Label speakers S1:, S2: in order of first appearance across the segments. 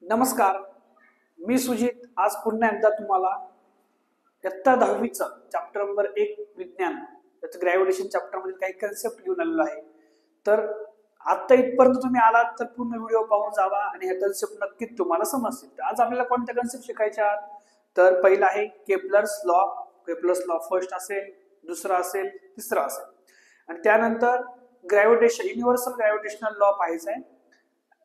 S1: नमस्कार, मी सुजित. आज पुन्हा एकदा तुम्हाला इयत्ता 10वीचा चॅप्टर नंबर 1 विज्ञान त्याचं ग्रॅव्हिटेशन चॅप्टर मध्ये काही कन्सेप्ट घेऊन आलेलो आहे. तर आता इथपर्यंत तुम्ही आलात तर पूर्ण व्हिडिओ पाहून जावा आणि हे कन्सेप्ट नक्कीच तुम्हाला समजतील. तर आज आपल्याला कोणते कन्सेप्ट शिकायचे आहेत? तर पहिला आहे Kepler's law. Kepler's law first असेल, दुसरा असेल, तिसरा असेल आणि त्यानंतर ग्रॅव्हिटेशन युनिव्हर्सल ग्रॅव्हिटेशनल लॉ पाहायचा आहे.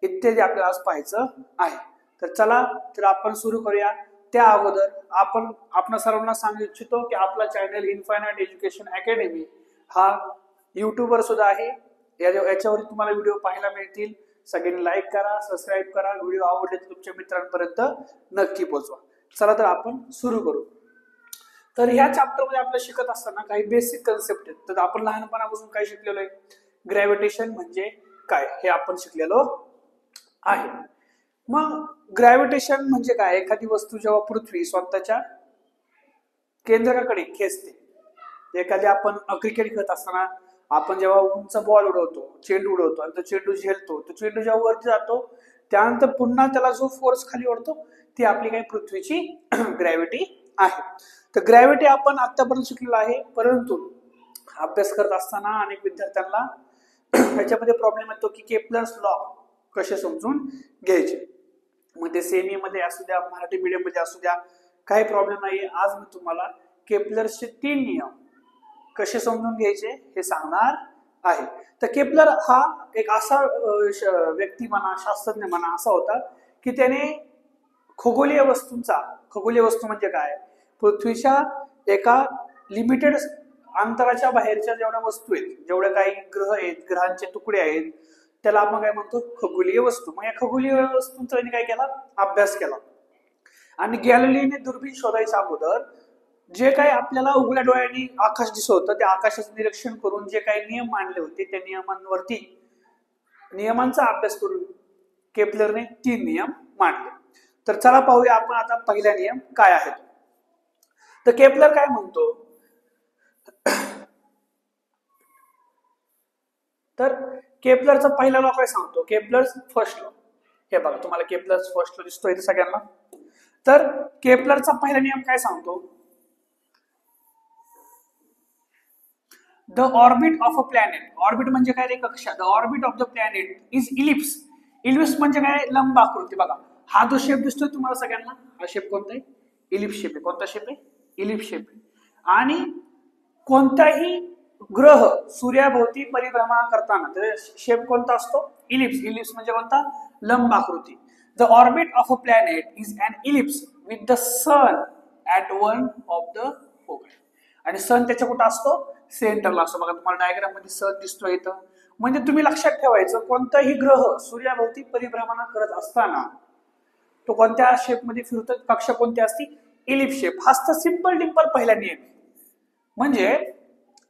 S1: इत्यादी आपल्याला आज पाहायचं आहे. तर चला तर आपण सुरू करूया. त्या अगोदर आपण सर्वांना सांगू इच्छितो की आपला चॅनल इन्फायनाइट एज्युकेशन अकॅडमी हा युट्यूबवर सुद्धा आहे. याच्यावर तुम्हाला व्हिडिओ पाहायला मिळतील. सगळ्यांनी लाईक करा, सबस्क्राईब करा. व्हिडिओ आवडले तर तुमच्या मित्रांपर्यंत नक्की पोहोचवा. चला तर आपण सुरू करू. तर ह्या चॅप्टर मध्ये आपल्याला शिकत असताना काही बेसिक कन्सेप्ट आहेत. तर आपण लहानपणापासून काय शिकलेलो आहे? ग्रॅव्हिटेशन म्हणजे काय हे आपण शिकलेलो आहे. मग ग्रॅव्हिटेशन म्हणजे काय? एखादी वस्तू जेव्हा पृथ्वी स्वतःच्या केंद्राकडे खेचते. एखादी आपण क्रिकेट खेळत असताना आपण जेव्हा उंच बॉल उडवतो, चेंडू उडवतो आणि तो चेंडू झेलतो, तो चेंडू जेव्हा वरती जातो त्यानंतर पुन्हा त्याला जो फोर्स खाली ओढतो ती आपली काही पृथ्वीची ग्रॅव्हिटी आहे. तर ग्रॅव्हिटी आपण आतापर्यंत शिकलेलो आहे, परंतु अभ्यास करत असताना अनेक विद्यार्थ्यांना याच्यामध्ये प्रॉब्लेम येतो की केपलर्स लॉ कसे समजून घ्यायचे. मग ते सेमी मध्ये असू द्या, मराठी मीडियम मध्ये असू द्या, काही प्रॉब्लेम नाही. आज मी तुम्हाला केपलरचे 3 नियम कसे समजून घ्यायचे हे सांगणार आहे. तर केपलर हा एक असा व्यक्ती म्हणा, शास्त्रज्ञ म्हणा असा होता की त्याने खगोलीय वस्तू म्हणजे काय, पृथ्वीच्या एका लिमिटेड अंतराच्या बाहेरच्या जेवढ्या वस्तू आहेत, जेवढे काही ग्रह आहेत, ग्रहांचे तुकडे आहेत, त्याला आपण काय म्हणतो? खगोलीय वस्तू. मग या खगोलीय वस्तूंचा त्यांनी काय केला? अभ्यास केला. आणि गॅलिलिओने दुर्बीण शोधायच्या अगोदर जे काही आपल्याला उघड्या डोळ्यांनी आकाश दिसत होतं त्या आकाशाचं निरीक्षण करून जे काही नियम मांडले होते त्या नियमांचा अभ्यास करून केपलरने 3 नियम मांडले. तर चला पाहूया आपण आता पहिला नियम काय आहे. तर केपलर काय म्हणतो? तर केपलरचा पहिला लॉ काय सांगतो? Kepler's first law. हे बघा, तुम्हाला केपलर्स फर्स्ट लॉ दिसतोय इथे सगळ्यांना. तर केपलरचा पहिला नियम काय सांगतो? The orbit of a planet. Orbit म्हणजे काय रे? कक्षा. The orbit of the planet is ellipse. Ellipse म्हणजे काय? लंब आकृती. बघा, हा जो शेप दिसतोय तुम्हाला सगळ्यांना, हा शेप कोणता आहे? इलिप्स शेप आहे. कोणता शेप आहे? इलिप्स शेप आहे. आणि कोणताही ग्रह सूर्याभोवती परिभ्रमण करताना तर शेप कोणता असतो? इलिप्स. इलिप्स म्हणजे कोणता? लंब आकृती. The orbit of a planet is an ellipse with the sun at one of the focus. आणि सन त्याच्या कुठं असतो? सेंटरला असतो. बघा, तुम्हाला डायग्राम मध्ये सन दिसतो इथं. म्हणजे तुम्ही लक्षात ठेवायचं, कोणताही ग्रह सूर्याभोवती परिभ्रमण करत असताना तो कोणत्या शेप मध्ये फिरतो? कक्षा कोणती असते? Ellipse shape. हाच सिंपल डिंपल पहिला नियम. म्हणजे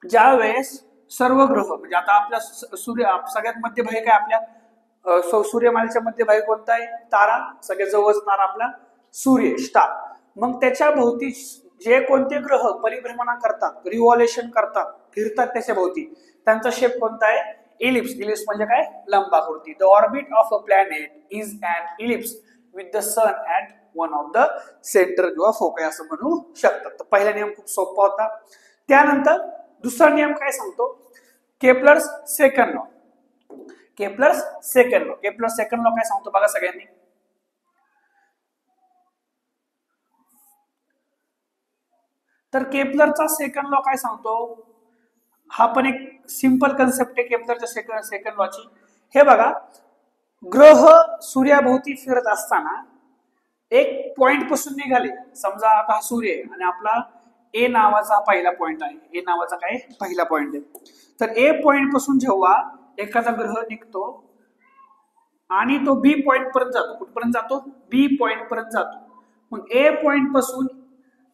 S1: ज्या वेळेस सर्व ग्रह म्हणजे आता आपल्या सगळ्यात मध्यभागी काय आपल्या सूर्यमालेच्या मध्यभागी कोणता आहे? तारा. सगळ्यात जवळचा तारा आपला सूर्य, स्टार. मग त्याच्या भोवती जे कोणते ग्रह परिभ्रमण करतात, रिव्हॉल्युशन करतात, फिरतात त्याच्या भोवती, त्यांचा शेप कोणता आहे? इलिप्स. इलिप्स म्हणजे काय? लंबाकृती. The orbit of a planet is an ellipse with the sun at one of the centre किंवा फोकस असं म्हणू शकतात. तर पहिला नियम खूप सोपा होता. त्यानंतर दुसरा नियम काय सांगतो? Kepler's second law. Kepler's second law. Kepler's second law काय सांगतो बघा सगळ्यांनी. तर केपलरचा सेकंड लॉ काय सांगतो? हा पण एक सिंपल कन्सेप्ट आहे केपलरच्या सेकंड लॉची. हे बघा, ग्रह सूर्याभोवती फिरत असताना एक पॉइंट पासून निघाले. समजा आता हा सूर्य आहे आणि आपला ए नावाचा पहिला पॉइंट आहे. ए नावाचा काय? पहिला पॉइंट आहे. तर ए पॉइंट पासून जेव्हा एखादा ग्रह निघतो आणि तो बी पॉइंट पर्यंत जातो. कुठपर्यंत जातो? बी पॉइंट पर्यंत जातो. मग ए पॉइंट पासून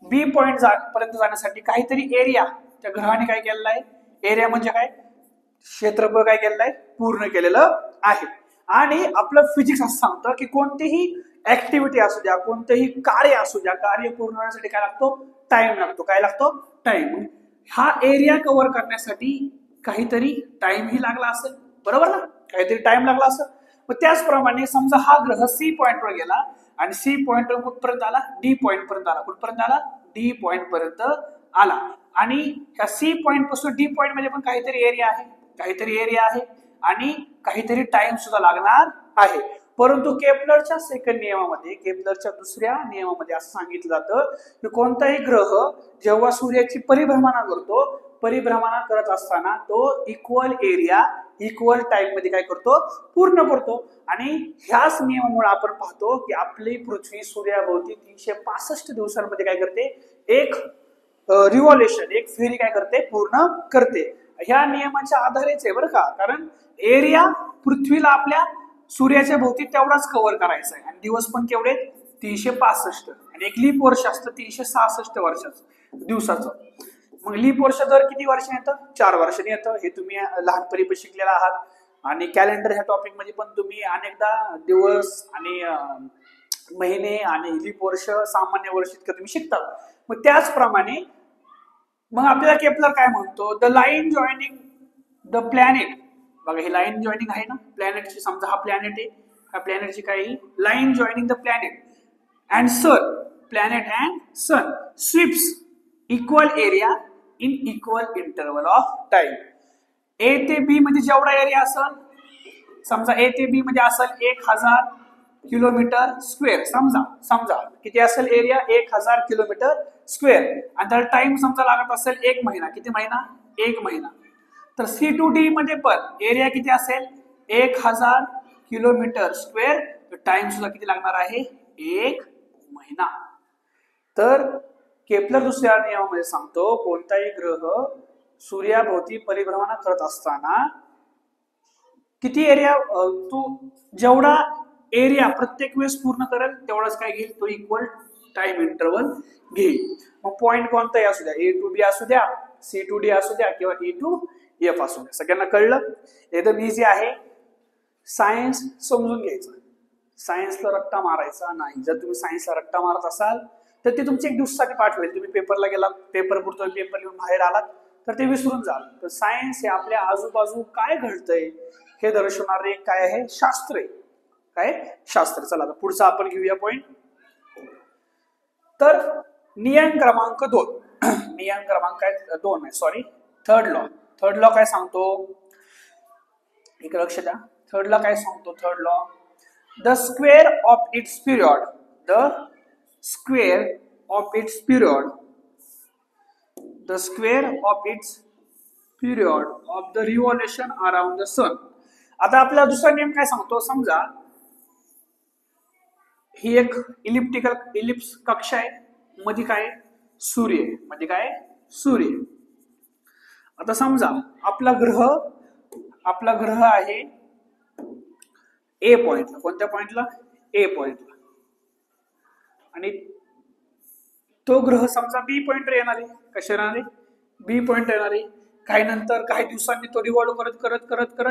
S1: बी पॉइंट पर्यंत जाण्यासाठी काहीतरी एरिया त्या ग्रहाने काय केलेला आहे? एरिया म्हणजे काय? क्षेत्रफळ काय केलेलं आहे? पूर्ण केलेलं आहे. आणि आपलं फिजिक्स असं सांगतं की कोणतीही ऍक्टिव्हिटी असू द्या, कोणतेही कार्य असू द्या, कार्य पूर्ण होण्यासाठी काय लागतो? टाइम लागतो. काय लागतो? टाइम. हा एरिया कव्हर करण्यासाठी काहीतरी टाइम ही लागला असेल, बरोबर ना? काहीतरी टाइम लागला असेल. मग त्याचप्रमाणे समजा हा ग्रह सी पॉइंटवर गेला आणि सी पॉइंटवर कुठपर्यंत आला, डी पॉइंट पर्यंत आला. कुठपर्यंत आला, डी पॉइंट पर्यंत आला. आणि ह्या सी पॉइंट पासून डी पॉइंट मध्ये पण काहीतरी एरिया आहे, आणि काहीतरी टाइम सुद्धा लागणार आहे. परंतु केपलरच्या सेकंड नियमामध्ये, केपलरच्या दुसऱ्या नियमामध्ये असं सांगितलं जातं की कोणताही ग्रह जेव्हा सूर्याची परिभ्रमणा करतो, परिभ्रमणा करत असताना तो इक्वल एरिया इक्वल टाइम मध्ये काय करतो, पूर्ण करतो. आणि ह्याच नियमामुळे आपण पाहतो की आपली पृथ्वी सूर्याभोवती 365 दिवसांमध्ये काय करते, एक रिव्हॉल्युशन, एक फेरी काय करते, पूर्ण करते. ह्या नियमाच्या आधारेच आहे बरं का, कारण एरिया पृथ्वीला आपल्या सूर्याच्या भोवती तेवढाच कव्हर करायचा आहे. आणि दिवस पण केवढे, 365. आणि एक लीप वर्ष असतं 366 वर्षाचं दिवसाचं. मग लीप वर्ष दर किती वर्षांनी येतं, 4 वर्षांनी येतं. हे तुम्ही लहानपणी पण शिकलेला आहात. आणि कॅलेंडर ह्या टॉपिक मध्ये पण तुम्ही अनेकदा दिवस आणि महिने आणि लीप वर्ष, सामान्य वर्ष इतकं तुम्ही शिकतात. मग त्याचप्रमाणे मग आपल्याला केपलर काय म्हणतो, the line joining the planet. बघा ही लाईन जॉईनिंग आहे ना प्लॅनेटची. समजा हा प्लॅनेट आहे, ह्या प्लॅनेटची काय, line joining the planet and sun, planet and sun sweeps equal area in equal interval of time. A ते बी मध्ये जेवढा एरिया असेल, समजा ए ते बी मध्ये असेल 1000 किलोमीटर स्क्वेअर. समजा किती असेल एरिया, 1000 किलोमीटर स्क्वेअर. आणि त्याला टाइम समजा लागत असेल 1 महिना. किती महिना, 1 महिना. तर सी टू डी मध्ये पण एरिया किती असेल, 1000 किलोमीटर स्क्वेअर. टाइम सुद्धा किती लागणार आहे, 1 महिना. तर केपलर दुसऱ्या नियमामध्ये सांगतो, कोणताही ग्रह सूर्याभोवती परिभ्रमण करत असताना किती एरिया, तो जेवढा एरिया प्रत्येक वेळेस पूर्ण करेल तेवढाच काय घेईल, तो इक्वल टाइम इंटरवल घेईल. मग पॉइंट कोणताही असू द्या, ए टू बी असू द्या, सी टू डी असू द्या, किंवा ई टू एफ असू द्या. सगळ्यांना कळलं, एकदम इझी आहे. सायन्स समजून घ्यायचं, सायन्सला रट्टा मारायचा नाही. जर तुम्ही सायन्सला रट्टा मारत असाल तर ते तुमच्या 1 दिवसासाठी पाठवेल. तुम्ही पेपरला गेलात, पेपर पुरतो पेपर लिहून बाहेर आलात तर ते विसरून जाल. तर सायन्स हे आपल्या आजूबाजू काय घडतंय हे दर्शवणारे काय आहे, शास्त्र आहे. काय, शास्त्र. चला आता पुढचा आपण घेऊया पॉइंट. तर नियम क्रमांक 2, नियम क्रमांक 2 आहे, sorry, third law. Third law काय सांगतो, एक लक्ष द्या. थर्ड लॉ काय सांगतो, third law, the square of its period, the square of its period, the square of its period of the revolution around the sun. आता आपला दुसरा नियम काय सांगतो, समजा ही एक इलिप्स कक्षा आहे, मध्ये काय, सूर्य, मध्ये काय, सूर्य. आता समजा आपला ग्रह आहे ए पॉइंटला. कोणत्या पॉइंटला, ए पॉइंटला. आणि तो ग्रह समजा बी पॉइंटवर येणार आहे. कशा येणार आहे, बी पॉइंट येणार आहे. काही नंतर काही दिवसांनी तो रिव्हॉल्व करत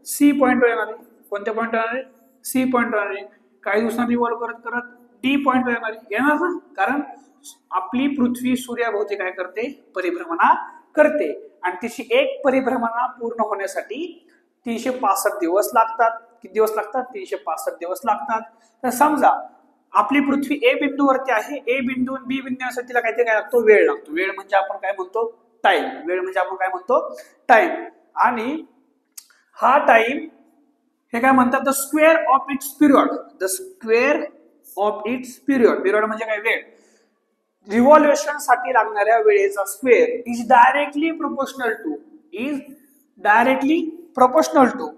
S1: सी पॉइंटवर येणार आहे. कोणत्या पॉइंटवर येणार आहे, सी पॉइंटवर येणार आहे. काही दिवसांनी रिव्हॉल्व करत डी पॉइंटवर येणार ना, कारण आपली पृथ्वी सूर्याभोवती काय करते, परिभ्रमणा करते. आणि तिची एक परिभ्रमणा पूर्ण होण्यासाठी 365 दिवस लागतात. किती दिवस लागतात, 365 दिवस लागतात. तर समजा आपली पृथ्वी ए बिंदूवरती आहे, ए बिंदू बी बिंदूसाठी तिला काहीतरी काय लागतो, वेळ लागतो. वेळ म्हणजे आपण काय म्हणतो, टाइम. वेळ म्हणजे आपण काय म्हणतो, टाइम. आणि हा टाइम हे काय म्हणतात, the square of its period, the square of its period. Period म्हणजे काय, वेळ. रिव्हॉल्युशन साठी लागणाऱ्या वेळेचा square is directly proportional to, is directly proportional to,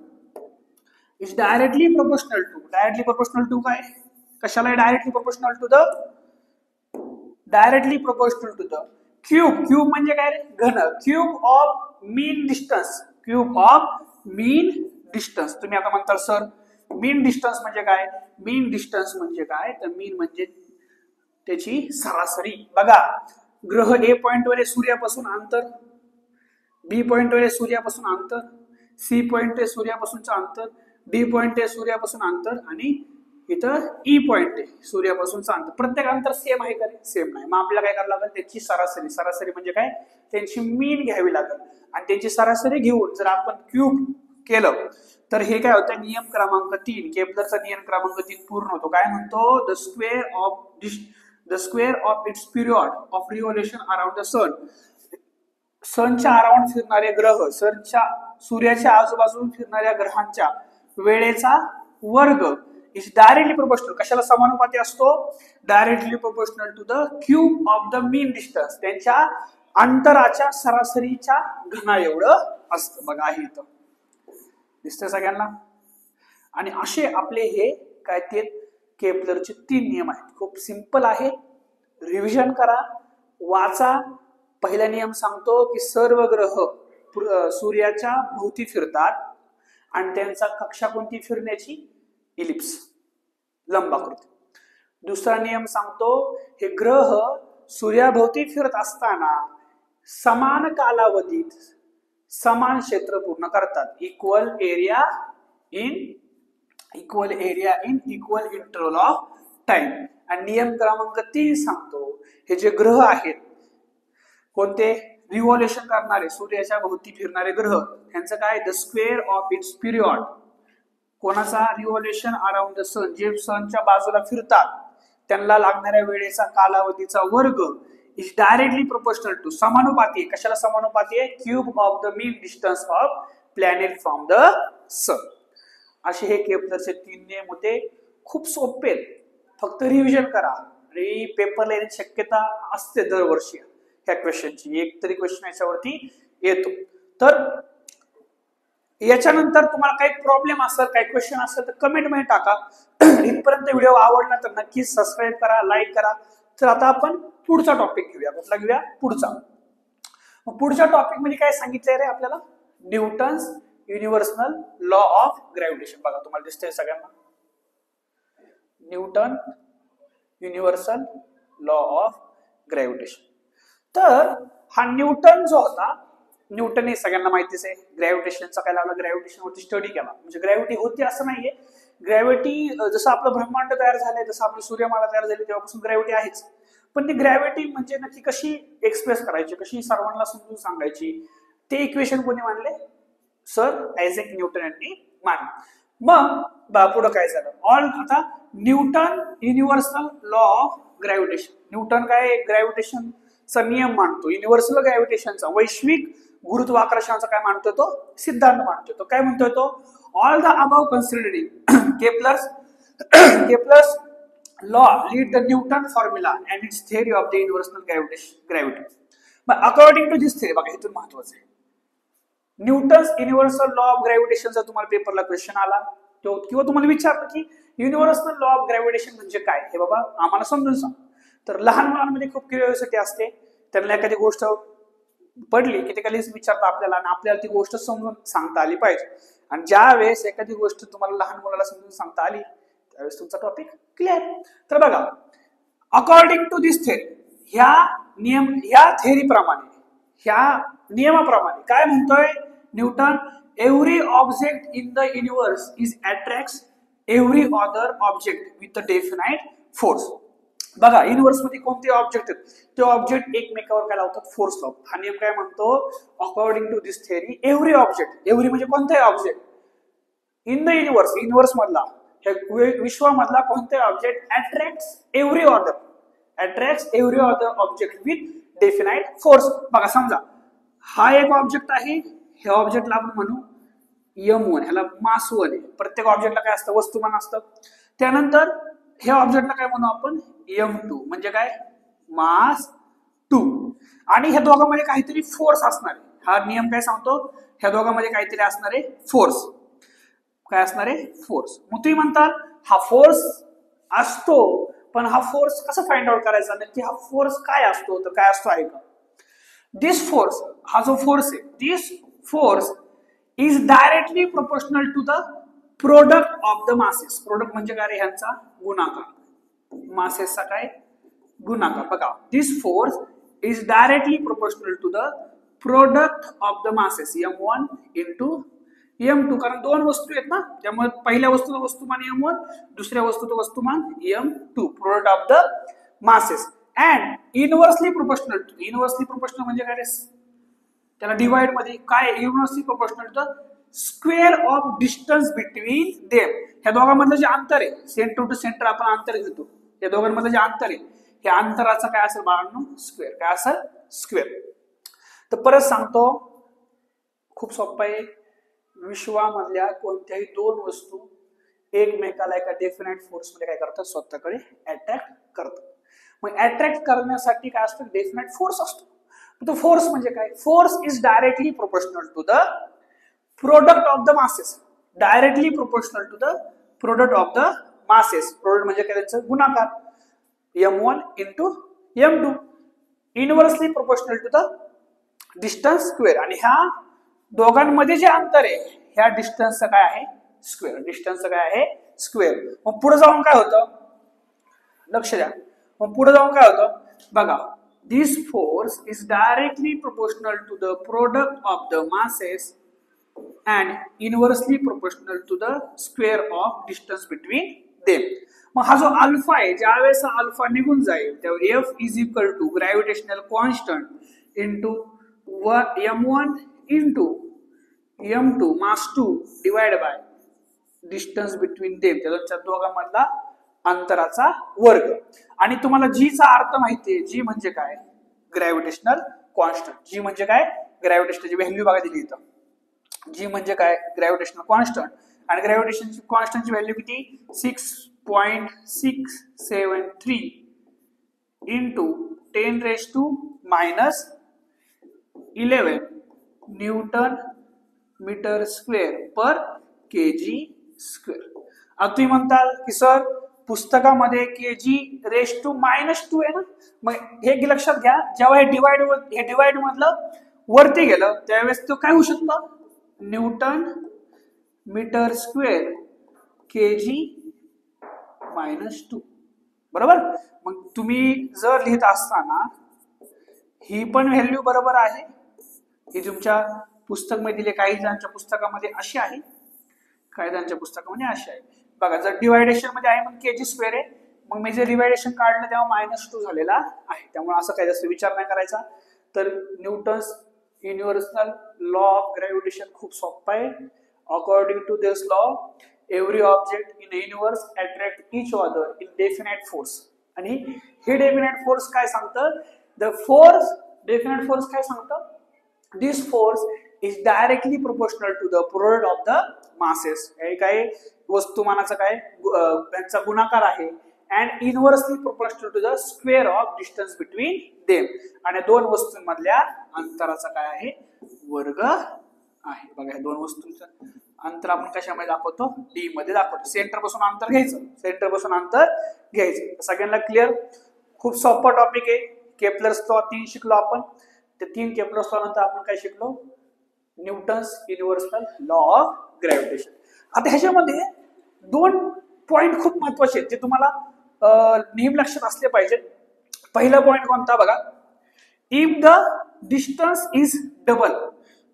S1: is directly proportional to. Directly proportional to काय, कशाला directly proportional to, the directly proportional to the cube. Cube म्हणजे काय रे, घन. Cube of mean distance, cube of mean distance. तुम्ही आता म्हणता sir मीन distance म्हणजे काय, मीन डिस्टन्स म्हणजे काय, तर मीन म्हणजे त्याची सरासरी. बघा ग्रह ए पॉइंट वर सूर्यापासून अंतर, बी पॉइंट वर सूर्यापासून अंतर, सी पॉइंट आहे सूर्यापासूनचं अंतर, डी पॉइंट आहे सूर्यापासून अंतर, आणि इथं ई पॉइंट आहे सूर्यापासूनचं अंतर. प्रत्येक अंतर सेम आहे का, सेम नाही. मग आपल्याला काय करावं लागेल, त्याची सरासरी. सरासरी म्हणजे काय, त्यांची मीन घ्यावी लागेल. आणि त्यांची सरासरी घेऊन जर आपण क्यूब केलं तर हे काय होतं, नियम क्रमांक 3, केपलरचा नियम क्रमांक 3 पूर्ण होतो. काय म्हणतो, the square of its period of revolution around the sun. सनच्या अराउंड फिरणारे ग्रह, सूर्याच्या आजूबाजून फिरणाऱ्या ग्रहांच्या वेळेचा वर्ग इज डायरेक्टली प्रोपोर्शनल. कशाला समानुपाती असतो, directly proportional to the cube of the mean distance. त्यांच्या अंतराच्या सरासरीच्या घना एवढं असतं. बघा आहे इथं दिसतंय सगळ्यांना. आणि असे आपले हे काय ते केपलरचे 3 नियम आहेत. खूप सिंपल आहेत, रिव्हिजन करा, वाचा. पहिला नियम सांगतो की सर्व ग्रह सूर्याच्या भोवती फिरतात आणि त्यांचा कक्षा कोणती फिरण्याची, इलिप्स, लंबाकृती. दुसरा नियम सांगतो हे ग्रह सूर्याभोवती फिरत असताना समान कालावधीत समान क्षेत्र पूर्ण करतात. Equal area in equal interval of time. आणि नियम क्रमांक 3 सांगतो हे जे ग्रह आहेत कोणते, रिव्हॉल्युशन करणारे, सूर्याच्या भोवती फिरणारे ग्रह, त्यांचं काय, the square of its period. कोणाचा, रिव्हॉल्युशन अराउंड द सन, जे सनच्या बाजूला फिरतात त्यांना लागणाऱ्या वेळेचा कालावधीचा वर्ग इज डायरेक्टली प्रोपोर्शनल टू, समानुपाती आहे. कशाला समानुपाती आहे, cube of the mean distance of planet from the sun. असे हे केपलरचे 3 नियम होते. खूप सोपे आहेत, फक्त रिव्हिजन करा. आणि पेपरला येण्याची शक्यता असते दरवर्षी ह्या क्वेश्चनची, एक तरी क्वेश्चन याच्यावरती येतो. तर याच्यानंतर तुम्हाला काही प्रॉब्लेम असेल, काही क्वेश्चन असेल तर कमेंट मध्ये टाका. इथपर्यंत व्हिडिओ आवडला तर नक्कीच सबस्क्राईब करा, लाईक करा. तर आता आपण पुढचा टॉपिक घेऊया. कुठला घेऊया, पुढचा. पुढच्या टॉपिक मध्ये काय सांगितलंय रे आपल्याला, Newton's universal law of gravitation. बघा तुम्हाला दिसतंय सगळ्यांना, Newton universal law of gravitation. तर हा न्यूटन जो होता, न्यूटन हे सगळ्यांना माहितीच आहे. ग्रॅव्हिटेशनचा काय लावला, ग्रॅव्हिटेशन वरती स्टडी केला. म्हणजे ग्रॅव्हिटी होती असं नाहीये. ग्रॅव्हिटी जसं आपलं ब्रह्मांड तयार झालंय, जसं आपली सूर्यमाला तयार झाली तेव्हापासून ग्रॅव्हिटी आहेच. पण ती ग्रॅव्हिटी म्हणजे नक्की कशी एक्सप्रेस करायची, कशी सर्वांना समजून सांगायची, ते इक्वेशन कोणी मांडले, सर आयझॅक न्यूटन यांनी मांडले. मग पुढे काय झालं, आता Newton universal law of gravitation. Newton काय ग्रॅव्हिटेशनचा नियम मांडतो, युनिव्हर्सल ग्रॅव्हिटेशनचा, वैश्विक गुरुत्वाकर्षणाचा काय मानतोय तो, सिद्धांत मानतोय तो. काय म्हणतोय तो, all the above considering Kepler's law lead the Newton formula and its theory of the universal gravity. According to this theory, बघा इथून महत्वाचं आहे, न्यूटन्स युनिव्हर्सल लॉ ऑफ ग्रॅव्हिटेशनचा तुम्हाला पेपरला क्वेश्चन आला किंवा तुम्हाला विचारलं की युनिव्हर्सल लॉ ऑफ ग्रॅव्हिटेशन म्हणजे काय, हे बाबा आम्हाला समजून सांग. तर लहान मुलांमध्ये खूप क्युरिओसिटी असते, त्यांना एखादी गोष्ट पडली की ते कधी विचारता आपल्याला, आणि आपल्याला ती गोष्ट समजून सांगता आली पाहिजे. आणि ज्या वेळेस एखादी गोष्ट तुम्हाला लहान मुलाला समजून सांगता आली त्यावेळेस तुमचा टॉपिक क्लिअर. तर बघा, अकॉर्डिंग टू दिस थिअरी, ह्या थेअरीप्रमाणे, ह्या नियमाप्रमाणे काय म्हणतोय Newton, every object in the universe is attracts every other object with a definite force. बघा युनिव्हर्स मध्ये कोणते ऑब्जेक्ट आहेत, ते ऑब्जेक्ट एकमेकावर काय लावतात, फोर्स लावतात. हा नियम काय म्हणतो, according to this theory every object, every म्हणजे कोणताही ऑब्जेक्ट इन द युनिव्हर्स मधला, विश्वामधला कोणते object attracts every other object with definite force. बघा समजा हा एक ऑब्जेक्ट आहे, हे ऑब्जेक्टला आपण म्हणू M1, ह्याला मास 1 आहे. प्रत्येक ऑब्जेक्टला काय असतं, वस्तुमान असतं. त्यानंतर हे ऑब्जेक्टला काय म्हणू आपण, M2 म्हणजे काय, मास 2. आणि ह्या दोघांमध्ये काहीतरी फोर्स असणार आहे. हा नियम काय सांगतो, ह्या दोघांमध्ये काहीतरी असणारे फोर्स, काय असणारे फोर्स. मग तुम्ही म्हणताल हा फोर्स असतो, पण हा फोर्स कसा फाइंड आउट करायचा, नक्की हा फोर्स काय असतो, तर काय असतो ऐका. दिस फोर्स, हा जो फोर्स आहे, this force is directly proportional to the product of the masses. Product म्हणजे काय रे, ह्यांचा गुणाकार, मासेसचा काय गुणाकार. बघा, this force is directly proportional to the product of the masses M1 into M2. कारण दोन वस्तू आहेत ना, त्यामुळे पहिल्या वस्तूचं वस्तुमान M1, दुसऱ्या वस्तूचं वस्तुमान M2, product of the masses. And inversely proportional म्हणजे काय, त्याला डिवाइड मध्ये काय, inversely proportional to square of distance between them. ह्या दोघांमधलं जे अंतर आहे, सेंटर टू सेंटर आपण अंतर घेतो, या दोघांमधलं जे अंतर आहे, हे अंतराचं काय असेल बाळांनो? स्क्वेअर. काय असेल? स्क्वेअर. तर परत सांगतो, खूप सोपं आहे. विश्वामधल्या कोणत्याही दोन वस्तू एकमेकाला एका डेफिनेट फोर्स मध्ये काय करतात? स्वतःकडे अट्रॅक्ट करतात. मग अट्रॅक्ट करण्यासाठी काय असतं? डेफिनेट फोर्स असतो. तो फोर्स म्हणजे काय? Force is directly proportional to the product of the masses. Directly proportional to the product of the masses. Product म्हणजे काय? त्याचं गुणाकार m1 into m2. Inversely proportional to the distance square. आणि ह्या दोघांमध्ये जे अंतर आहे, ह्या डिस्टन्सचं काय आहे? स्क्वेअर. डिस्टन्सचं काय आहे? स्क्वेअर. मग पुढे जाऊन काय होतं? लक्ष द्या. मग पुढे जाऊन काय होतं बघा. This force is directly proportional to the product of the masses and inversely proportional to the square of distance between them. मग हा जो अल्फा आहे, ज्यावेळेस अल्फा निघून जाईल तेव्हा F is equal to gravitational constant into m1 into m2 mass 2 divide by distance between them, त्या दोघांमधला अंतराचा वर्ग. आणि तुम्हाला जी चा अर्थ माहितीये. जी म्हणजे काय? Gravitational constant. जी म्हणजे काय? ग्रॅव्हिटेशनची व्हॅल्यू बघा दिली इथं. जी म्हणजे काय? Gravitational constant. आणि ग्रॅव्हिटेशन कॉन्स्टंटची व्हॅल्यू किती? 6.673 इंटू 10⁻⁻11 न्यूटन मीटर स्क्वेअर पर केजी स्क्वेअर. आता तुम्ही म्हणताल की सर पुस्तकामध्ये kg⁻⁻² आहे ना. मग हे लक्षात घ्या, जेव्हा हे डिवाइड मधलं वरती गेलं त्यावेळेस तो काय होऊ शकतं? Newton metre square kg⁻². बरोबर. मग तुम्ही जर लिहित असताना ही पण व्हॅल्यू बरोबर आहे. ही तुमच्या पुस्तकामध्ये दिली. काही जणांच्या पुस्तकामध्ये अशी आहे, काही जणांच्या पुस्तकामध्ये अशी आहे. बघा, जर डिवायडेशन मध्ये आहे मग kg² आहे. मग मी जे डिवायडेशन काढलं तेव्हा -2 झालेला आहे. त्यामुळे असं काही जास्त विचार नाही करायचा. तर Newton's universal law of gravitation खूप सोपा आहे. According to this law every object in universe attract each other in definite force. आणि हे डेफिनेट फोर्स काय सांगतं? द फोर्स, डेफिनेट फोर्स काय सांगतं? This force is directly proportional to the product of the masses. हे काय? वस्तुमानाचा काय? त्यांचा गुणाकार आहे. And inversely proportional to the square of distance between them. आणि दोन वस्तूंमधल्या अंतराचा काय आहे? वर्ग आहे. बघा, या दोन वस्तूंचं अंतर आपण कशामध्ये दाखवतो? डी मध्ये दाखवतो. सेंटर पासून अंतर घ्यायचं. सेंटर पासून अंतर घ्यायचं. सगळ्यांना क्लिअर? खूप सोपा टॉपिक आहे. केप्लर्स लॉ 3 शिकलो आपण. ते 3 केप्लर्स लॉ नंतर आपण काय शिकलो? Newton's universal law of gravitation. आता ह्याच्यामध्ये 2 पॉइंट खूप महत्वाचे आहेत, जे तुम्हाला नेहमी लक्षात असले पाहिजे. पहिला पॉइंट कोणता बघा? If the distance is double.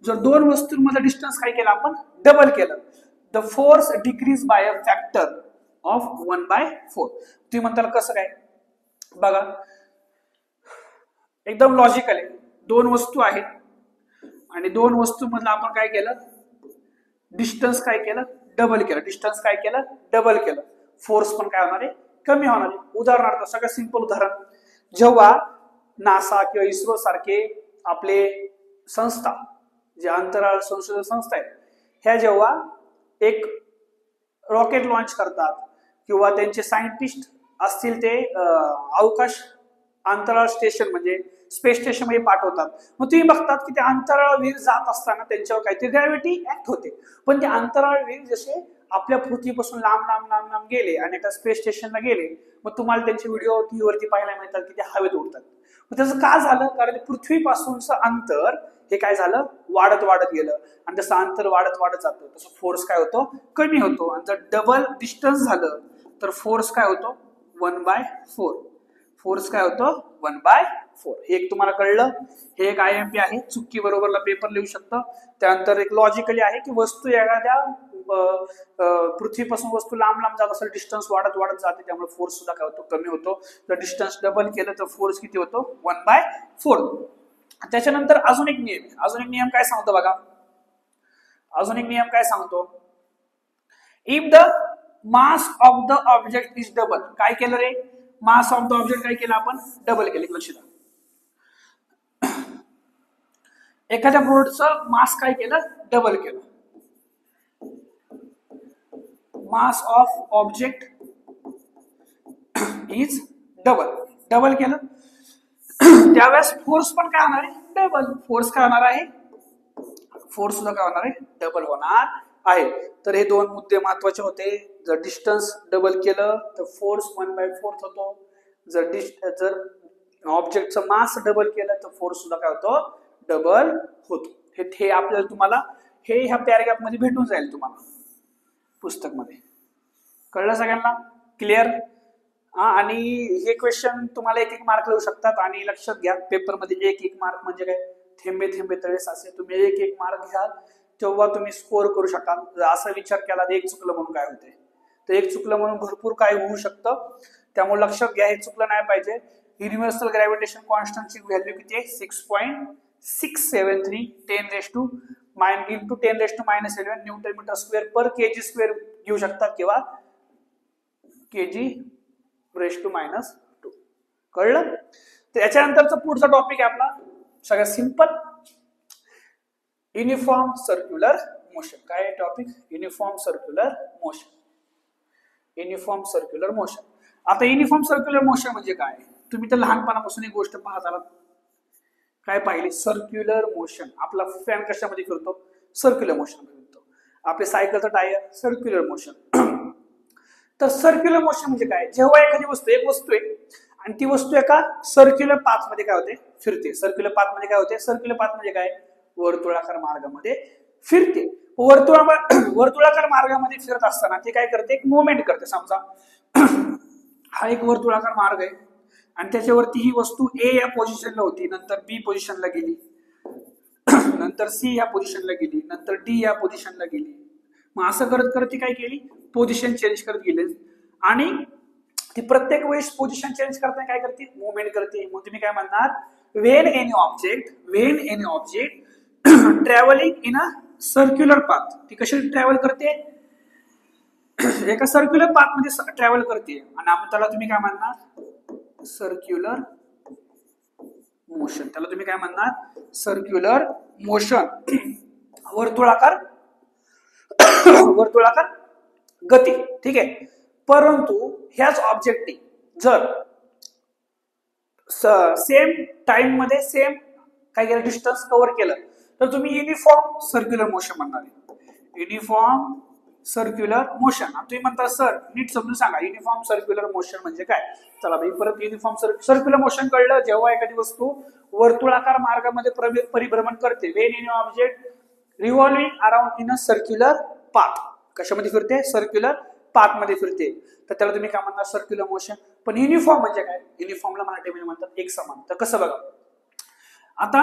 S1: जर दोन वस्तूंमध्ये डिस्टन्स काय केलं आपण? डबल केलं. The force decrease by a factor of 1/4. तुम्ही म्हणताल कसं काय? बघा, एकदम लॉजिकल आहे. दोन वस्तू आहेत आणि दोन वस्तूंमधलं आपण काय केलं? डिस्टन्स काय केलं? डबल केलं. डिस्टन्स काय केलं? डबल केलं. फोर्स पण काय होणार आहे? कमी होणार आहे. उदाहरणार्थ, सगळं सिंपल उदाहरण, जेव्हा नासा किंवा इस्रो सारखे आपले संस्था, जे अंतराळ संशोधन संस्था आहेत, ह्या जेव्हा एक रॉकेट लॉन्च करतात किंवा त्यांचे सायंटिस्ट असतील ते अवकाश अंतराळ स्टेशन म्हणजे स्पेस स्टेशन मध्ये पाठवतात. मग तुम्ही बघतात की ते अंतराळवीर जात असताना त्यांच्यावर काहीतरी ग्रॅव्हिटी ऍक्ट होते. पण ते अंतराळवीर जसे आपल्या पृथ्वीपासून लांब लांब लांब लांब गेले आणि त्या स्पेस स्टेशनला गेले, मग तुम्हाला त्यांचे व्हिडिओ टीव्ही वरती पाहायला मिळतात की ते हवेत उडतात. मग त्याचं का झालं? कारण पृथ्वीपासूनचं अंतर हे काय झालं? वाढत वाढत गेलं. आणि जसं अंतर वाढत वाढत जातं तसं फोर्स काय होतो? कमी होतो. आणि जर डबल डिस्टन्स झालं तर फोर्स काय होतो? 1/4. फोर्स काय होतो? 1/4. हे एक तुम्हाला कळलं. हे एक IMP आहे. चुकी बरोबरला पेपर लिहू शकतं. त्यानंतर एक लॉजिकली आहे की वस्तू एखाद्या पृथ्वीपासून वस्तू लांब लांब जात असेल, डिस्टन्स वाढत वाढत जाते, त्यामुळे फोर्स सुद्धा काय होतो? कमी होतो. जर डिस्टन्स डबल केलं तर फोर्स किती होतो? 1/4. त्याच्यानंतर अजून एक नियम काय सांगतो बघा. अजून एक नियम काय सांगतो, if the mass of the object is double, काय केलं रे, मास ऑफ द ऑब्जेक्ट काय केलं आपण, डबल केलं. लक्ष द्या, एखाद्या प्रोडक्टचं मास काय केलं, डबल केलं. Mass of object is double केलं, त्यावेळेस फोर्स पण काय होणार आहे, डबल. फोर्स काय होणार आहे, फोर्स सुद्धा काय होणार आहे, डबल होणार आहे. तर हे दोन मुद्दे महत्वाचे होते. जर डिस्टन्स डबल केलं तर फोर्स 1/4 होतो. जर ऑब्जेक्टचं मास डबल केलं तर फोर्स सुद्धा काय होतो, डबल होतो. हे आपल्याला तुम्हाला हे ह्या पॅराग्राफ मध्ये भेटून जाईल तुम्हाला पुस्तक मध्ये. कळलं सगळ्यांना, क्लिअर? आणि हे क्वेश्चन तुम्हाला 1-1 मार्क लावू शकतात. आणि लक्षात घ्या, पेपर मध्ये 1-1 मार्क म्हणजे काय, थेंबे थेंबे तळे साचे. तुम्ही 1-1 मार्क घ्याल तेव्हा तुम्ही स्कोर करू शकाल. जर असा विचार केला तर एक चुकलं म्हणून काय होते, तर एक चुकलं म्हणून भरपूर काय होऊ शकतं. त्यामुळे लक्षात घ्या, हे चुकलं नाही पाहिजे. युनिव्हर्सल ग्रॅव्हिटेशन कॉन्स्टंटची व्हॅल्यू किती आहे, 6.673 10⁻⁻11 न्यूटन मीटर स्क्वेअर पर kg स्क्वेअर घेऊ शकतात किंवा kg⁻². कळलं? तर याच्यानंतरचा पुढचा टॉपिक आहे आपला सगळ्यात सिंपल, युनिफॉर्म सर्क्युलर मोशन. काय topic, uniform circular motion. Uniform circular motion. आता युनिफॉर्म सर्क्युलर मोशन म्हणजे काय, तुम्ही तर लहानपणापासून एक गोष्ट पाहत आलात, काय पाहिली, सर्क्युलर मोशन. आपला फॅन कशामध्ये फिरतो, सर्क्युलर मोशन फिरतो. आपले सायकलचं टायर, सर्क्युलर मोशन. तर सर्क्युलर मोशन म्हणजे काय, जेव्हा एखादी वस्तू, एक वस्तू आहे आणि ती वस्तू एका सर्क्युलर पाथ मध्ये काय होते, फिरते. सर्क्युलर पाथ मध्ये काय होते, सर्क्युलर पाथ म्हणजे काय, वर्तुळाकार मार्गामध्ये फिरते. वर्तुळाकार मार्गामध्ये फिरत असताना ते काय करते, एक मुवमेंट करते. समजा हा एक वर्तुळाकार मार्ग आहे आणि त्याच्यावरती ही वस्तू ए या पोझिशनला होती, नंतर बी पोझिशनला गेली, नंतर सी या पोझिशनला गेली, नंतर डी या पोझिशनला गेली. मग असं करत करत ती काय केली, पोझिशन चेंज करत गेले. आणि ती प्रत्येक वेळेस पोझिशन चेंज करताना काय करते, मुवमेंट करते. मग तुम्ही काय म्हणणार, when any object traveling in a circular path, ती कशी ट्रॅव्हल करते, एका सर्क्युलर पाथ मध्ये ट्रॅव्हल करते. आणि आपण त्याला तुम्ही काय म्हणणार, सर्क्युलर मोशन. त्याला तुम्ही काय म्हणणार, सर्क्युलर मोशन. वर्तुळाकार गती. ठीक आहे. परंतु ह्याच ऑब्जेक्टने जर सेम टाइम मध्ये सेम काय केलं, डिस्टन्स कव्हर केलं तर तुम्ही युनिफॉर्म सर्क्युलर मोशन म्हणणार. Uniform circular motion. तुम्ही म्हणता सर नीट समजून सांगा, युनिफॉर्म सर्क्युलर मोशन म्हणजे काय. चला भाई, परत युनिफॉर्म सर्क्युलर मोशन कळलं, जेव्हा एखादी वस्तू वर्तुळाकार मार्गामध्ये परिभ्रमण करते. Wien any object revolving around in a circular path. कशामध्ये फिरते, सर्क्युलर पाथ मध्ये फिरते. तर त्याला तुम्ही काय म्हणता, सर्क्युलर मोशन. पण युनिफॉर्म म्हणजे काय, युनिफॉर्मला मराठीमध्ये म्हणतात एक समान. तर कसं बघा, आता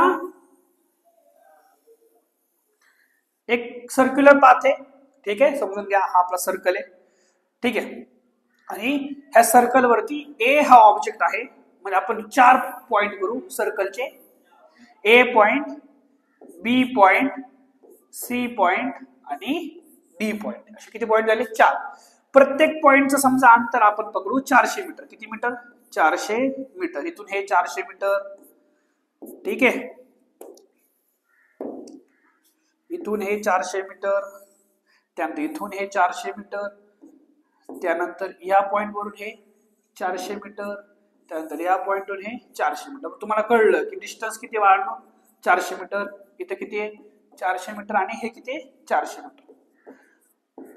S1: एक सर्क्युलर पाथ आहे, ठीक आहे, समजून घ्या, हा आपला सर्कल आहे, ठीक आहे. आणि ह्या सर्कल वरती ए हा ऑब्जेक्ट आहे. म्हणजे आपण 4 पॉइंट करू सर्कलचे, ए पॉइंट, बी पॉइंट, सी पॉइंट आणि डी पॉइंट. असे किती पॉइंट झाले, 4. प्रत्येक पॉइंटचं समजा अंतर आपण पकडू 400 मीटर. किती मीटर, 400 मीटर. इथून हे 400 मीटर, ठीक आहे, इथून हे 400 मीटर, त्यानंतर इथून हे 400 मीटर, त्यानंतर या पॉइंट वरून हे 400 मीटर, त्यानंतर या पॉइंट वरून हे 400 मीटर. तुम्हाला कळलं की डिस्टन्स किती वाढलं, 400 मीटर. इथं किती आहे, 400 मीटर, आणि हे किती आहे, 400 मीटर.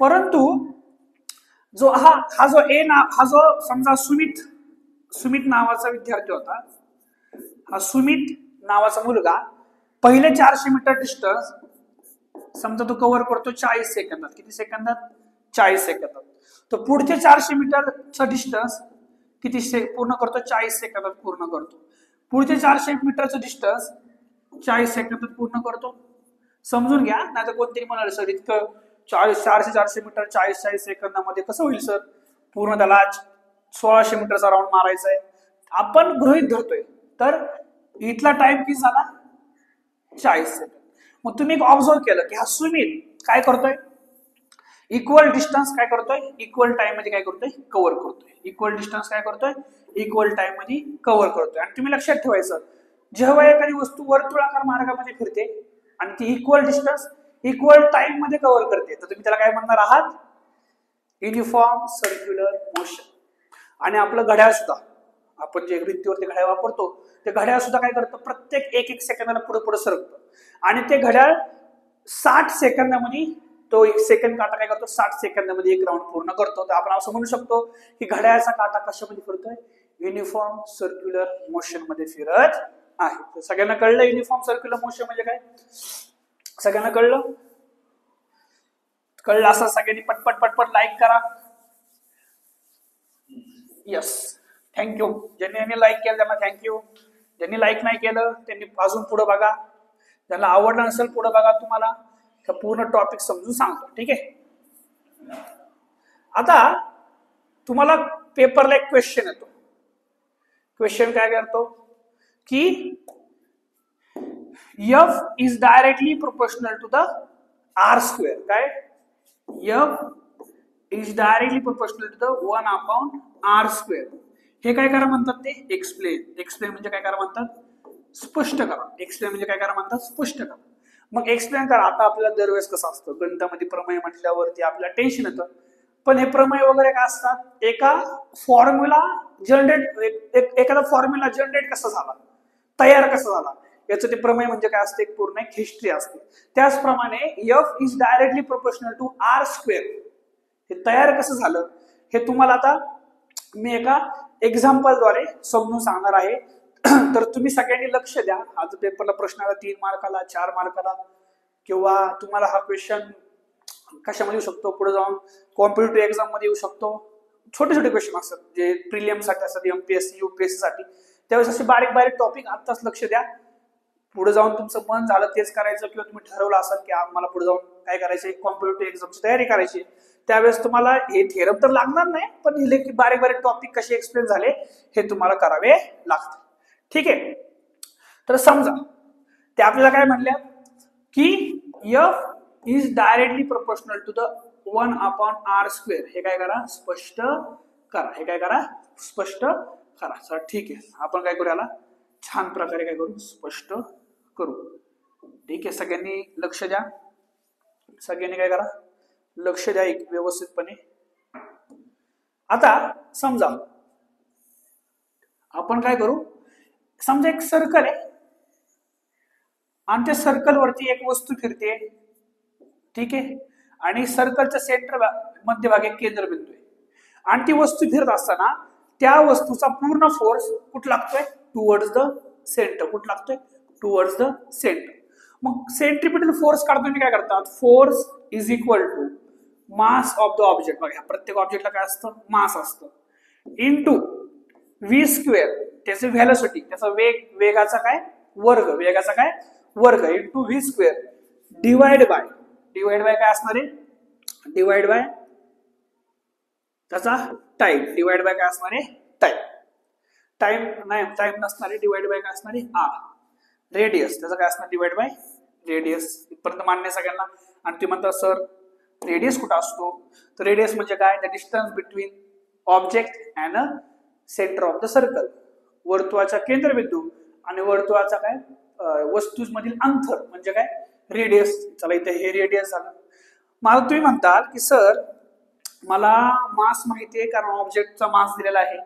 S1: परंतु जो हा जो ए नाव, हा जो समजा सुमित नावाचा विद्यार्थी होता, हा सुमित नावाचा मुलगा पहिले 400 मीटर डिस्टन्स समजा तो कव्हर करतो 40 सेकंदात. किती सेकंदात, 40 सेकंदात. तो पुढचे 400 मीटरचा डिस्टन्स किती पूर्ण करतो, 40 सेकंदात पूर्ण करतो. पुढचे 400 मीटरचं डिस्टन्स 40 सेकंदात पूर्ण करतो. समजून घ्या, नाही तर कोणतरी म्हणाल सर इतकं 400 मीटर 40 सेकंदामध्ये कसं होईल सर, पूर्ण त्याला 1600 मीटरचा राऊंड मारायचा आहे. आपण गृहीत धरतोय, तर इथला टाइम किती झाला, 40 सेकंद. मग तुम्ही ऑब्झर्व केलं की हा सुमित काय करतोय, इक्वल डिस्टन्स काय करतोय, इक्वल टाइम मध्ये काय करतोय, कव्हर करतोय. इक्वल डिस्टन्स काय करतोय, इक्वल टाइम मध्ये कव्हर करतोय. आणि तुम्ही लक्षात ठेवायचं, जेव्हा एखादी वस्तू वर्तुळाकार मार्गामध्ये फिरते आणि ती इक्वल डिस्टन्स इक्वल टाइम मध्ये कव्हर करते, तर तुम्ही त्याला काय म्हणणार आहात, युनिफॉर्म सर्क्युलर मोशन. आणि आपलं घड्याळ सुद्धा, आपण जे भिंतीवरती घड्याळ वापरतो, ते घड्याळ सुद्धा काय करतं, प्रत्येक एक सेकंदाला पुढे पुढे सरकतं. आणि ते घड्याळ 60 सेकंदामध्ये, तो एक सेकंद काटा काय करतो, 60 सेकंदामध्ये एक राऊंड पूर्ण करतो. तर आपण असं म्हणू शकतो की घड्याळाचा काटा कशामध्ये फिरतोय, युनिफॉर्म सर्क्युलर मोशन मध्ये फिरत आहे. तर सगळ्यांना कळलं युनिफॉर्म सर्क्युलर मोशन म्हणजे काय, सगळ्यांना कळलं. कळलं असं सगळ्यांनी पटपट पटपट लाईक करा. Yes, thank you. ज्यांनी लाईक केलं त्यांना थँक्यू. ज्यांनी लाईक नाही केलं त्यांनी अजून पुढे बघा. ज्यांना आवडलं नसेल पुढे बघा, तुम्हाला पूर्ण टॉपिक समजून सांगतो. ठीक आहे. आता तुम्हाला पेपरला एक क्वेश्चन येतो. क्वेश्चन काय करतो की F is directly proportional to the R square. काय, F is directly proportional to the 1 upon R square. हे काय करा म्हणतात, ते एक्सप्लेन. एक्सप्लेन म्हणजे काय करा म्हणतात, स्पष्ट करा. एक्सप्लेन म्हणजे काय करा म्हणतात, स्पष्ट करा. मग एक्सप्लेन करा. आता आपल्याला दरवेळेस कसं असतं, गणितामध्ये प्रमेय म्हटल्यावरती आपल्याला टेन्शन येतं. पण हे प्रमेय वगैरे काय असतात, एका फॉर्म्युला जनरेट, एखादा फॉर्म्युला जनरेट कसा झाला, तयार कसा झाला, याचं ते प्रमेय म्हणजे काय असते, पूर्ण एक हिस्ट्री असते. त्याचप्रमाणे F is directly proportional to R square. हे तयार कसं झालं हे तुम्हाला आता मी एका एक्झाम्पलद्वारे समजून सांगणार आहे. तर तुम्ही सगळ्यांनी लक्ष द्या. आज पेपरला प्रश्न आला 3 मार्काला, 4 मार्काला, किंवा तुम्हाला हा क्वेश्चन कशामध्ये येऊ शकतो, पुढे जाऊन कॉम्पिटिटिव्ह एक्झाम मध्ये येऊ शकतो. छोटे छोटे क्वेश्चन असतात जे प्रिलियम साठी असतात, MPSC UPSC साठी. त्यावेळेस असे बारीक बारीक टॉपिक आत्ताच लक्ष द्या. पुढे जाऊन तुमचं मन झालं तेच करायचं, किंवा तुम्ही ठरवलं असाल की आम्हाला पुढे जाऊन काय करायचं, कॉम्पिटिटिव्ह एक्झामची तयारी करायची, त्यावेळेस तुम्हाला हे थेरम तर लागणार नाही, पण हे की बारीक बारीक टॉपिक कसे एक्सप्लेन झाले हे तुम्हाला करावे लागते. ठीक आहे. तर समजा ते आपल्याला काय म्हणल्या की F is directly proportional to the 1 upon R square. हे काय करा, स्पष्ट करा. हे काय करा, स्पष्ट करा. सर ठीक आहे, आपण काय करू, याला छान प्रकारे काय करू, स्पष्ट करू. ठीक आहे. सगळ्यांनी लक्ष द्या. सगळ्यांनी काय करा, लक्ष द्या एक व्यवस्थितपणे. आता समजा आपण काय करू, समजा एक सर्कल आहे आणि त्या सर्कल वरती एक वस्तू फिरते. ठीक आहे. आणि सर्कलच्या सेंटर मध्यभागी केंद्रबिंदू आहे. आणि ती वस्तू फिरत असताना त्या वस्तूचा पूर्ण फोर्स कुठं लागतोय, टुवर्ड्स द सेंटर. कुठं लागतोय, टुवर्ड्स द सेंटर. मग सेंट्रिपिटल फोर्स काढताना काय करतात, force is equal to mass of the object. बघा प्रत्येक ऑब्जेक्टला काय असतं, मास असतं, इनटू व्ही स्क्वेअर, त्याचे व्हेलॉसिटी, त्याचा वेग, वेगाचा काय वर्ग, वेगाचा काय वर्ग, इनटू व्ही स्क्वेअर डिवाइड बाय काय असणार आहे, डिवाइड बाय त्याचा टाइम, डिवाइड बाय काय असणार आहे, टाइम. टाइम नाही, टाइम नसणार आहे, डिवाइड बाय काय असणार आहे, आर. रेडियस, त्याचा काय असणार, डिवाइड बाय रेडियस. इथपर्यंत मान्य सगळ्यांना. आणि ते म्हणतात सर रेडियस कुठं असतो, तर रेडियस म्हणजे काय, the distance between object and a centre of the circle. वर्तुळाचा केंद्रबिंदू आणि वर्तुळाचा काय वस्तू मधील अंतर म्हणजे काय, रेडियस. चला इथे हे रेडियस झालं. मला तुम्ही म्हणताल की सर मला मास माहिती आहे कारण ऑब्जेक्टचा मास दिलेला आहे,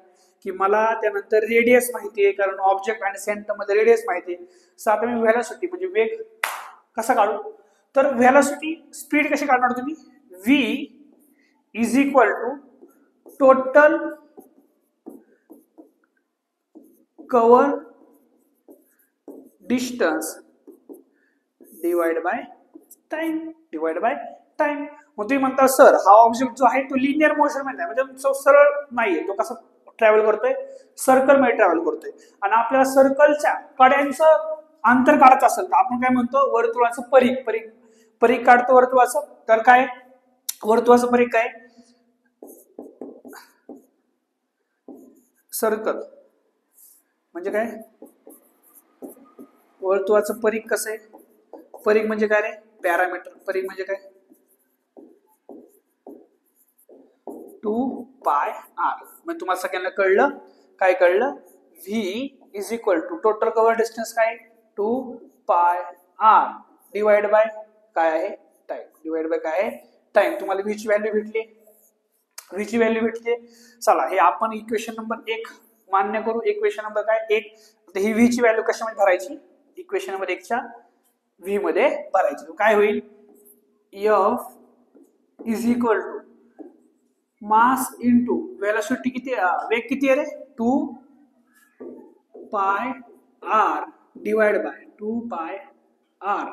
S1: की मला त्यानंतर रेडियस माहिती आहे कारण ऑब्जेक्ट आणि सेंटर मध्ये रेडियस माहिती आहे. सो आता मी व्हेलॉसिटी म्हणजे वेग कसा काढू, तर व्हेलॉसिटी स्पीड कशी काढणार तुम्ही, v is equal to total cover distance divide by time, divide by time. मग तुम्ही म्हणता सर हा ऑब्जेक्ट जो आहे तो लिनियर मोशन मध्ये आहे, म्हणजे तो सरळ नाहीये, तो कसा ट्रॅव्हल करतोय, सर्कल मध्ये ट्रॅव्हल करतोय. आणि आपल्याला सर्कलच्या कड्यांचं अंतर काढायचं असेल तर आपण काय म्हणतो, वर्तुळाचं परीघ काढतो वर्तुळाचं. तर काय वर्तुळाचं परीघ काय, सर्कल म्हणजे काय, वर्तुळाचं परीघ कसं आहे, परीघ म्हणजे काय रे, पॅरामीटर. परीघ म्हणजे काय, 2 पाय आर. मग तुम्हाला सगळ्यांना कळलं काय कळलं? V is equal to total cover distance काय 2 पाय आर डिवाइड बाय काय आहे टाइम. डिवाइड बाय काय आहे टाइम. तुम्हाला व्ही ची व्हॅल्यू भेटली. व्ही ची व्हॅल्यू भेटली. चला हे आपण इक्वेशन नंबर 1 मान्य करू. इक्वेशन नंबर काय 1. तर ही व्ही ची व्हॅल्यू कशामध्ये भरायची? इक्वेशन नंबर 1 च्या व्ही मध्ये भरायची. काय होईल? F is equal to mass into velocity किती वेग किती आहे रे 2 पाय आर डिवाइड बाय 2 पाय आर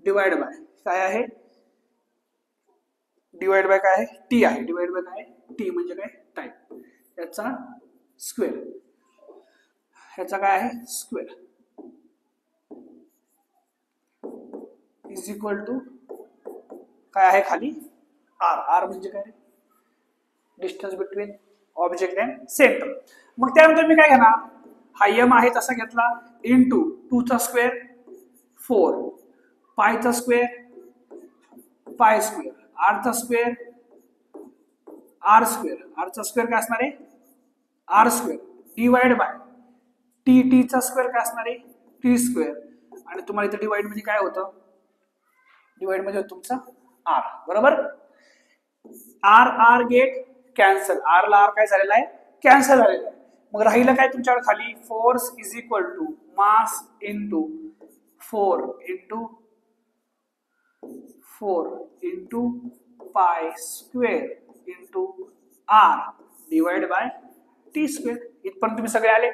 S1: डिवाइड बाय काय आहे? डिवाइड बाय काय आहे? टी आहे. डिवाइड बाय काय? टी म्हणजे काय? टाइम. याचा स्क्वेअर. याचा काय आहे? स्क्वेअर इज इक्वल टू काय आहे खाली? आर. आर म्हणजे काय? Distance between object and centre. मग त्यानंतर मी काय घेणार? हा एम आहे तसा घेतला इंटू 2 चा स्क्वेअर 4 पाय चा स्क्वेअर पाय स्क्वेअर आर चा स्क्वेअर आर स्क्वेअर. आर चा स्क्वेअर काय असणार आहे? R square divide by T. T चा स्क्वेअर काय असणार आहे? T square. आणि तुम्हाला इथे डिवाइड मध्ये काय होतं? डिवाइड मध्ये होतं तुमचा आर. बरोबर. R R get cancel. R ला आर काय झालेला आहे? कॅन्सल झालेला आहे. मग राहिलं काय तुमच्याकडे खाली? Force is equal to mass into 4 into pi square into R divide by T square. इथपर्यंत तुम्ही सगळे आले?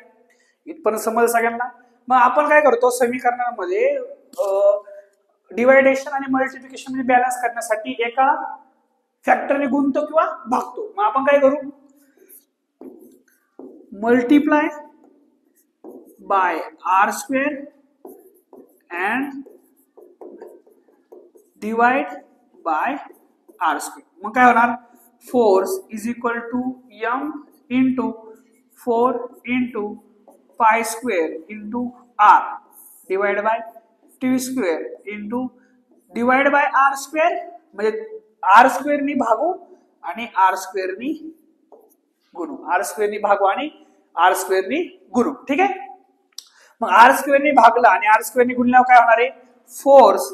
S1: इथपर्यंत समजलं सगळ्यांना? मग आपण काय करतो समीकरणामध्ये डिवायडेशन आणि मल्टिप्लिकेशन म्हणजे बॅलन्स करण्यासाठी एका फॅक्टरने गुणतो किंवा भागतो. मग आपण काय करू? Multiply by R square and divide by R square. मग काय होणार? Force is equal to M into 4 into pi square into R divide by T square into divide by R square. म्हणजे आर स्क्वेअर नी भागू आणि R square नी गुणू. R square नी भागू आणि आर स्क्वेअर नी गुणू. ठीक आहे. मग आर स्क्वेअर नी भागला आणि आर स्क्वेअर नी गुणल्यावर काय होणार आहे? Force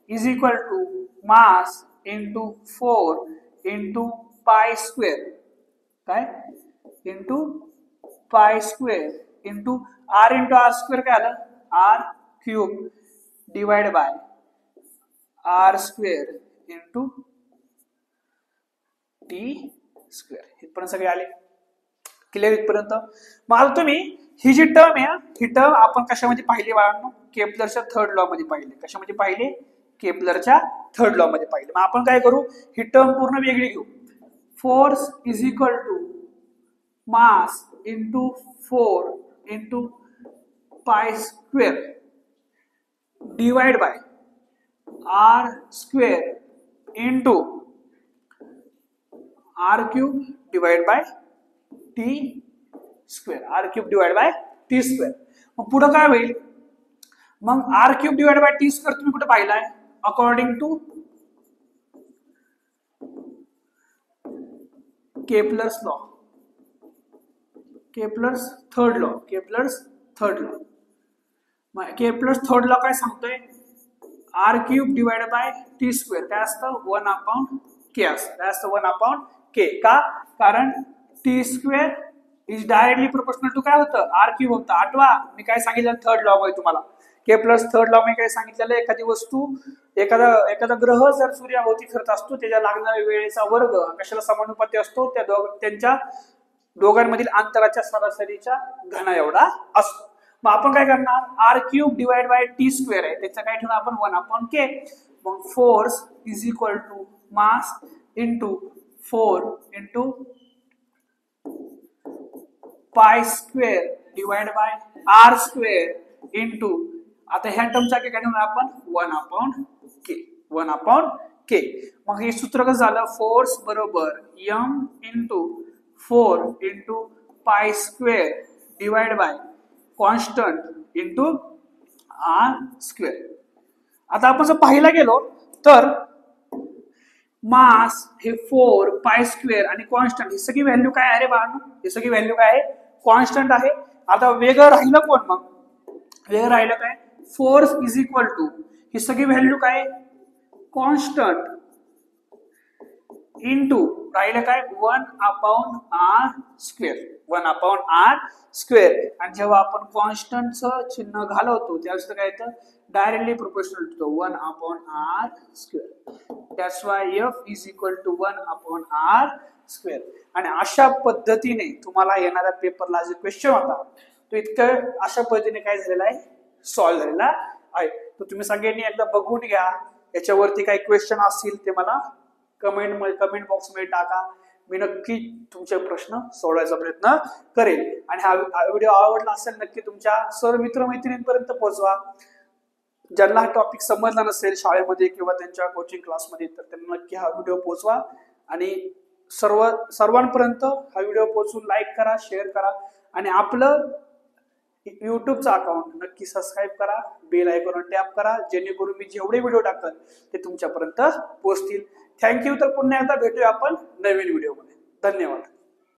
S1: is equal to mass into 4 into pi square काय into pi square into r square काय आलं? R cube divide by R square into t square. इथपर्यंत सगळे आले? क्लिअर इथपर्यंत? मग आता तुम्ही ही जी टर्म आहे ही टर्म आपण कशामध्ये पाहिली बाळांनो? केपलरच्या थर्ड लॉ मध्ये पाहिले. कशामध्ये पाहिले? केपलरच्या थर्ड लॉ मध्ये पाहिले. मग आपण काय करू? ही टर्म पूर्ण वेगळी घेऊ. Force is equal to mass into 4 into pi square divide by R square into R cube divide by T square. R cube divide by T square. मग पुढे काय होईल? मग R cube divide by T square तुम्ही कुठे पाहिलाय? According to Kepler's law. Kepler's third law. Kepler's third law. मग Kepler's third law काय सांगतोय? R cube divide by T square काय असतं? 1/k असतं. काय असतं? 1/k. का? कारण T square is directly proportional to काय होतं? आर क्यूब होतं. आठवा मी काय सांगितलं थर्ड लॉ मध्ये तुम्हाला? केपलर्स थर्ड लॉ मध्ये काय सांगितलेलं? एखादी वस्तू एखादा ग्रह जर सूर्याभोवती फिरत असतो त्याच्या लागणाऱ्या वेळेचा वर्ग कशाला समानुपाती असतो? त्यांच्या दोघांमधील अंतराच्या सरासरीच्या घना एवढा असतो. मग आपण काय करणार? R cube divide by T square आहे त्याचं काय ठेवणार आपण? 1/k. मग force is equal to mass into 4 into pi square divide by R square into आता ह्या टर्मचा काय ठेवणार आपण? 1/k. 1/k. मग हे सूत्र कसं झालं? फोर्स बरोबर m into 4 into pi square divide by constant into r square. आता आपण जर पाहायला गेलो तर मास हे 4 पाय स्क्वेअर आणि कॉन्स्टंट ही सगळी व्हॅल्यू काय आहे रे बाळांनो? ही सगळी व्हॅल्यू काय आहे? कॉन्स्टंट आहे. आता वेगळं राहिलं कोण मग? वेगळं राहिलं काय? फोर्स इज इक्वल टू ही सगळी व्हॅल्यू काय? कॉन्स्टंट इंटू राहिलं काय? 1/r square. 1/r square. आणि जेव्हा आपण कॉन्स्टंटचं चिन्ह घालवतो त्यावेळेस काय येतं? Directly proportional to 1/r square. That's why F is equal to 1/r square. आणि अशा पद्धतीने तुम्हाला येणाऱ्या पेपरला जो क्वेश्चन होता तो इतकं अशा पद्धतीने काय झालेला आहे? सॉल्व्ह झालेला आहे. तर तुम्ही सगळ्यांनी एकदा बघून घ्या. याच्यावरती काही क्वेश्चन असतील ते मला कमेंट बॉक्समध्ये टाका. मी नक्की तुमचे प्रश्न सोडवायचा प्रयत्न करेल. आणि हा व्हिडिओ आवडला असेल नक्की तुमच्या सर्व मित्रमैत्रिणींपर्यंत पोहोचवा. ज्यांना हा टॉपिक समजला नसेल शाळेमध्ये किंवा त्यांच्या कोचिंग क्लासमध्ये तर त्यांना नक्की हा व्हिडिओ पोहोचवा. आणि सर्वांपर्यंत हा व्हिडिओ पोहोचून लाईक करा, शेअर करा. आणि आपलं युट्यूबचं अकाउंट नक्की सबस्क्राईब करा, बेल आयकॉन टॅप करा, जेणेकरून मी जेवढे व्हिडिओ टाकल ते तुमच्यापर्यंत पोहोचतील. थँक्यू. तर पुन्हा एकदा भेटूया आपण नवीन व्हिडिओमध्ये. धन्यवाद.